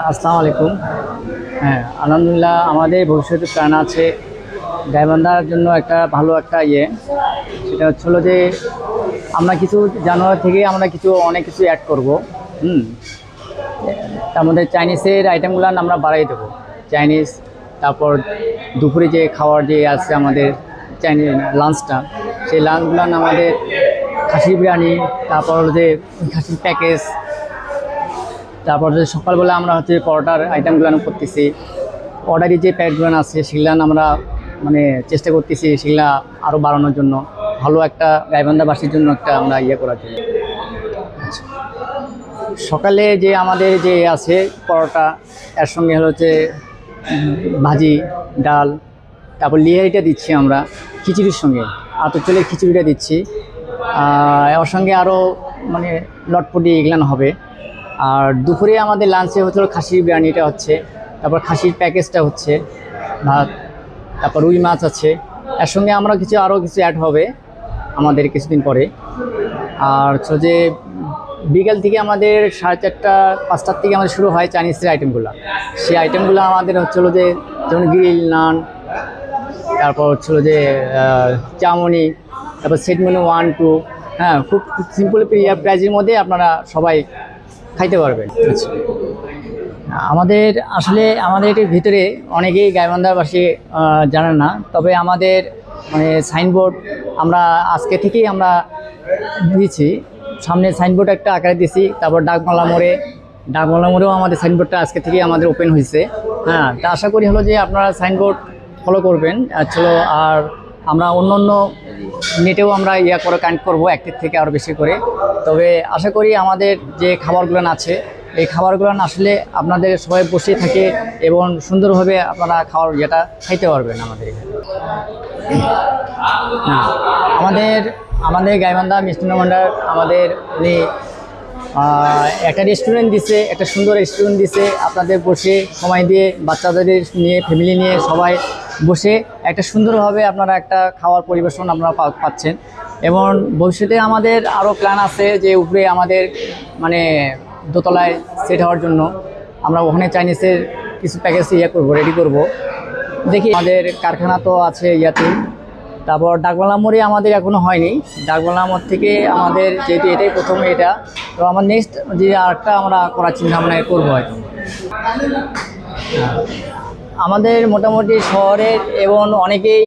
আসসালামু আলাইকুম। হ্যাঁ, আলহামদুলিল্লাহ আমাদের ভবিষ্যতে প্ল্যান আছে গাইবান্ধার জন্য একটা ভালো একটা সেটা হলো যে আমরা কিছু জানুয়ারি থেকে আমরা অনেক কিছু অ্যাড করব। হুম তার মধ্যে চাইনিজের আইটেমগুলো আমরা বাড়াই দেবো। চাইনিজ, তারপর দুপুরে যে খাওয়ার যে আছে আমাদের চাইনিজ লাঞ্চটা, সেই লাঞ্চগুলো আমাদের খাসি বিরিয়ানি, তারপর যে খাসির প্যাকেজ, তারপর যে সকালবেলা আমরা পরোটার আইটেমগুলো করতেছি। অর্ডারি যে প্যাকেটগুলো আছে সেগুলো আমরা চেষ্টা করতেছি সেগুলা আরও বাড়ানোর জন্য, ভালো একটা গাইবান্ধাবাসীর জন্য একটা আমরা করার জন্য। সকালে যে আমাদের যে আছে পরোটা, এর সঙ্গে হচ্ছে ভাজি, ডাল, তারপর লিহারিটা দিচ্ছি আমরা খিচুড়ির সঙ্গে, আতর চালের খিচুড়িটা দিচ্ছি। এর সঙ্গে আরও লটপটি এগুলো হবে। আর দুপুরে আমাদের লাঞ্চে খাসির বিরিয়ানিটা হচ্ছে, তারপর খাসির প্যাকেজটা হচ্ছে, ভাত, তারপর রুই মাছ আছে। এর সঙ্গে আমরা আরও কিছু অ্যাড হবে আমাদের কিছুদিন পরে। আর যে বিকেল থেকে আমাদের 4:30-5টার থেকে আমাদের শুরু হয় চাইনিজের আইটেমগুলো। সেই আইটেমগুলো আমাদের যে যেমন গ্রিল নান, তারপর যে চাউমিন, তারপর সেট মেনু 1-2। হ্যাঁ, খুব সিম্পল প্রাইজের মধ্যে আপনারা সবাই খাইতে পারবেন। আচ্ছা, আমাদের এটির ভিতরে অনেকেই গাইবান্ধাবাসী জানেন না, তবে আমাদের সাইনবোর্ড আমরা আজকে থেকেই আমরা দিয়েছি। সামনে সাইনবোর্ড একটা আকারে দিয়েছি। তারপর ডাকবাংলা মোড়েও আমাদের সাইনবোর্ডটা আজকে থেকেই আমাদের ওপেন হয়েছে। হ্যাঁ, তা আশা করি যে আপনারা সাইনবোর্ড ফলো করবেন। আর আমরা অন্য নেটেও আমরা করে কানেক্ট করবো, একটির থেকে আরও বেশি করে। তবে আশা করি আমাদের যে খাবারগুলো আছে, এই খাবারগুলো আসলে আপনাদের সবাই বসে থাকে এবং সুন্দরভাবে আপনারা খাইতে পারবেন আমাদের এখানে। আমাদের গাইবান্ধা মিষ্টান্ন ভান্ডার আমাদের একটা রেস্টুরেন্ট দিছে, একটা সুন্দর রেস্টুরেন্ট দিছে। আপনাদের বসে সময় দিয়ে বাচ্চাদের নিয়ে, ফ্যামিলি নিয়ে সবাই বসে একটা সুন্দরভাবে আপনারা একটা খাওয়ার পরিবেশন আপনারা পাচ্ছেন। এবং ভবিষ্যতে আমাদের আরও প্ল্যান আছে যে উপরে আমাদের দোতলায় সেট হওয়ার জন্য আমরা ওখানে চাইনিজের কিছু প্যাকেজ রেডি করব। দেখি, আমাদের কারখানা তো আছে তারপর ডাকবাংলা মোড়ে আমাদের এখনও হয়নি। ডাকবাংলা মোড় থেকে আমাদের যেহেতু এটাই প্রথম, তো আমার নেক্সট যে আরেকটা আমরা করার চিন্তা ভাবনা করবো হয়তো। আমাদের মোটামুটি শহরের এবং অনেকেই